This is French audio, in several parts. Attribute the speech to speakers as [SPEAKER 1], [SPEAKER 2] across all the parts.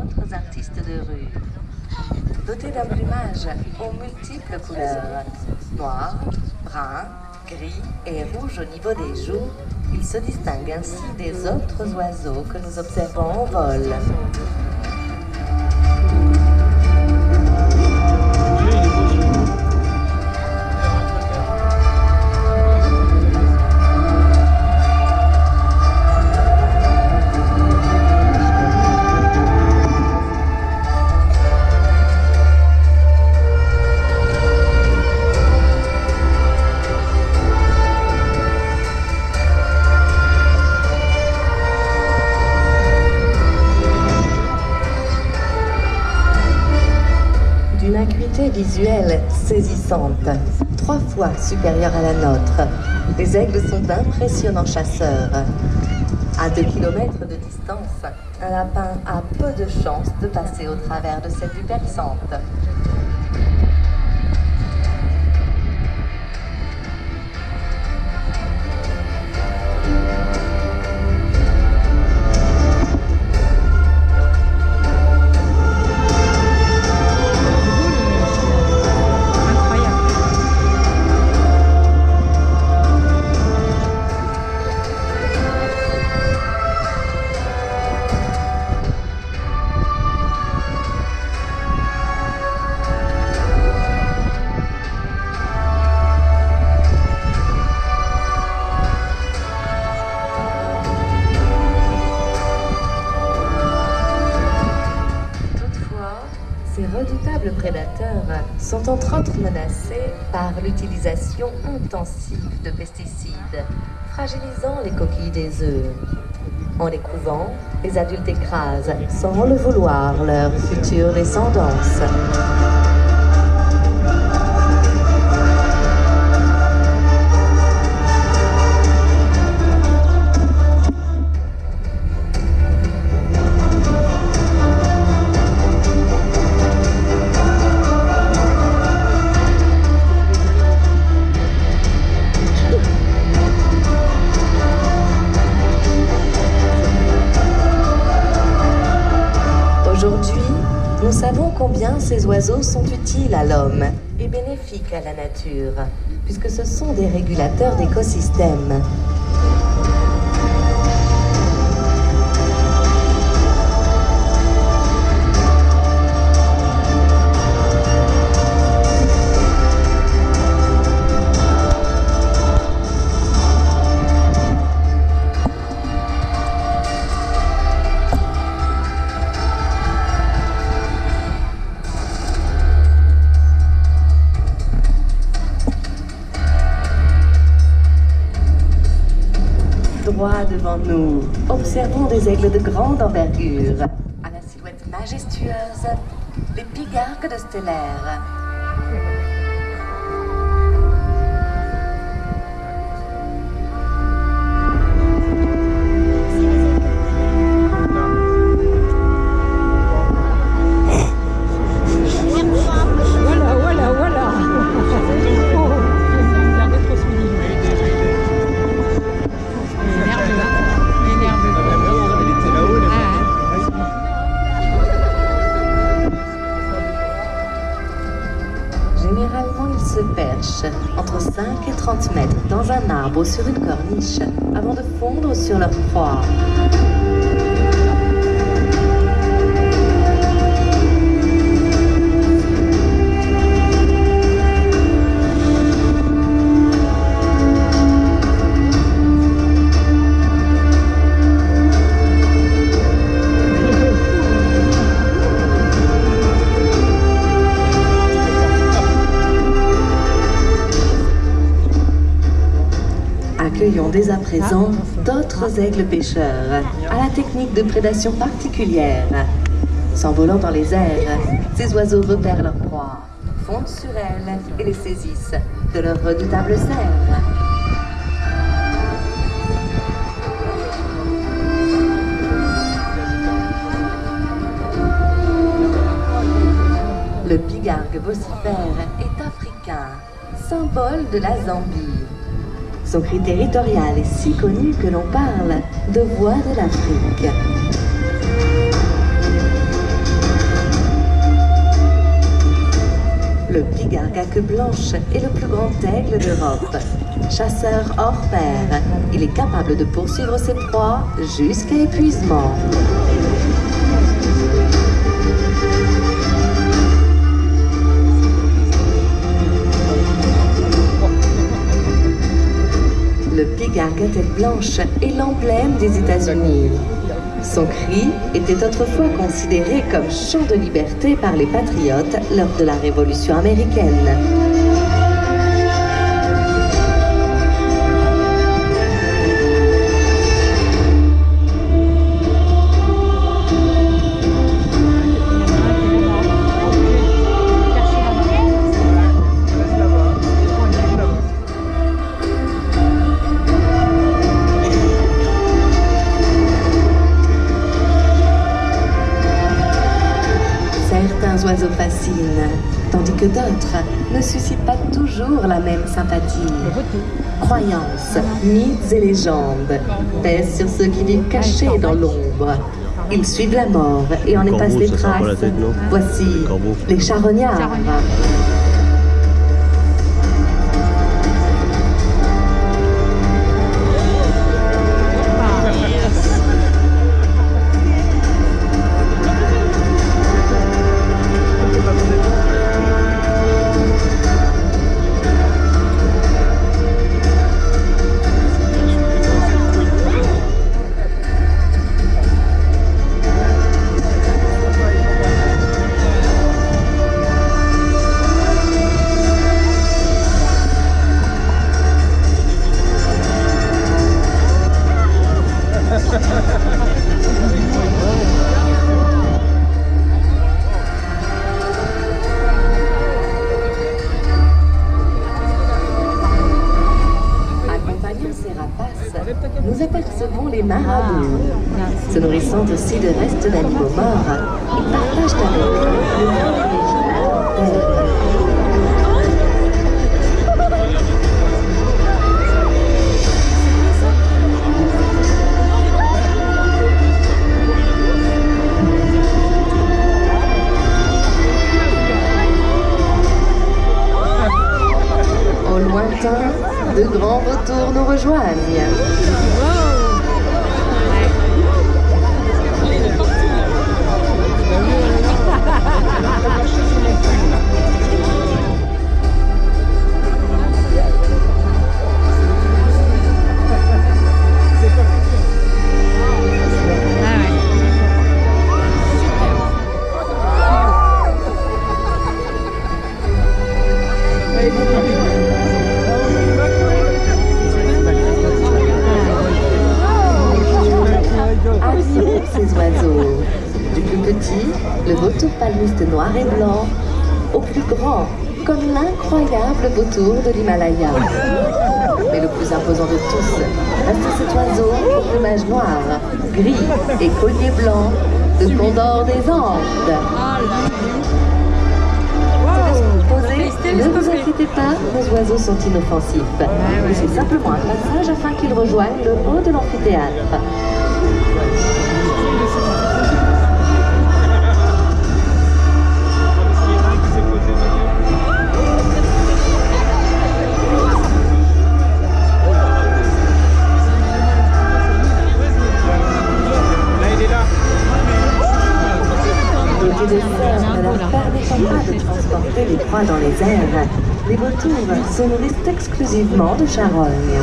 [SPEAKER 1] autres artistes de rue. Dotés d'un plumage aux multiples couleurs, noir, brun, gris et rouge au niveau des joues, ils se distinguent ainsi des autres oiseaux que nous observons au vol. Visuelle saisissante, 3 fois supérieure à la nôtre. Les aigles sont d'impressionnants chasseurs. À 2 kilomètres de distance, un lapin a peu de chances de passer au travers de cette vue perçante. Prédateurs sont entre autres menacés par l'utilisation intensive de pesticides, fragilisant les coquilles des œufs. En les couvant, les adultes écrasent, sans le vouloir, leur future descendance. Aujourd'hui, nous savons combien ces oiseaux sont utiles à l'homme et bénéfiques à la nature, puisque ce sont des régulateurs d'écosystèmes. Droit devant nous, observons des aigles de grande envergure. À la silhouette majestueuse, les pigargues de Stellaire. Entre 5 et 30 mètres dans un arbre ou sur une corniche avant de fondre sur leur proie. Accueillons dès à présent d'autres aigles pêcheurs, à la technique de prédation particulière. S'envolant dans les airs, ces oiseaux repèrent leur proie, fondent sur elle et les saisissent de leur redoutable serre. Le pigargue vocifère est africain, symbole de la Zambie. Son cri territorial est si connu que l'on parle de voix de l'Afrique. à queue blanche est le plus grand aigle d'Europe. Chasseur hors pair, il est capable de poursuivre ses proies jusqu'à épuisement. Le pigargue à tête blanche est l'emblème des États-Unis. Son cri était autrefois considéré comme chant de liberté par les patriotes lors de la Révolution américaine. Certains oiseaux fascinent, tandis que d'autres ne suscitent pas toujours la même sympathie. Croyances, mythes et légendes pèsent sur ceux qui vivent cachés dans l'ombre. Ils suivent la mort et en effacent les traces. Voici les charognards. Nous apercevons les marabouts. Se nourrissant aussi de restes d'animaux morts, ils partagent avec eux le privilège. Au lointain, de grands vautours nous rejoignent. Ces oiseaux, du plus petit, le vautour palmiste noir et blanc, au plus grand, comme l'incroyable vautour de l'Himalaya. Mais le plus imposant de tous reste cet oiseau au plumage noir, gris et collier blanc, le condor des Andes. Ne vous inquiétez pas, nos oiseaux sont inoffensifs. C'est simplement un passage afin qu'ils rejoignent le haut de l'amphithéâtre. De fer ne leur permettant pas de transporter les proies dans les airs, les vautours se nourrissent exclusivement de charognes.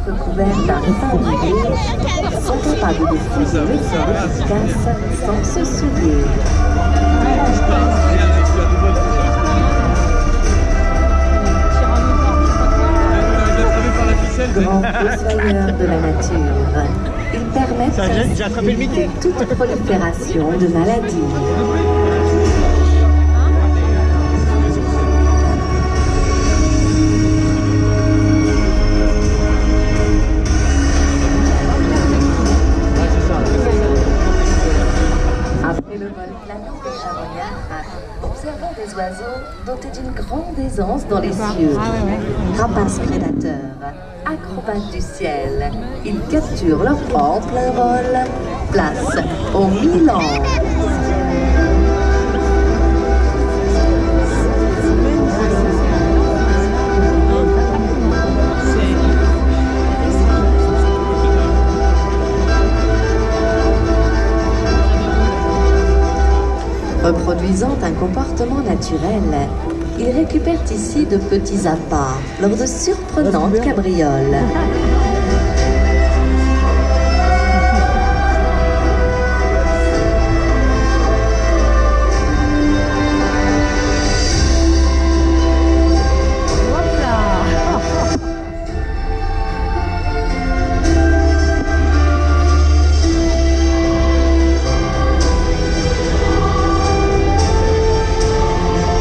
[SPEAKER 1] Recouverts d'un fin d'huile, sont capables de fouiller les sorts efficaces sans se souiller. Grands fossoyeurs de la nature, ils permettent d'éviter toute prolifération de maladies. Ces oiseaux, dotés d'une grande aisance dans les cieux, rapaces prédateurs, acrobates du ciel, ils capturent leur proie en plein vol. Place au Milan. Reproduisant un comportement naturel, ils récupèrent ici de petits appâts lors de surprenantes cabrioles.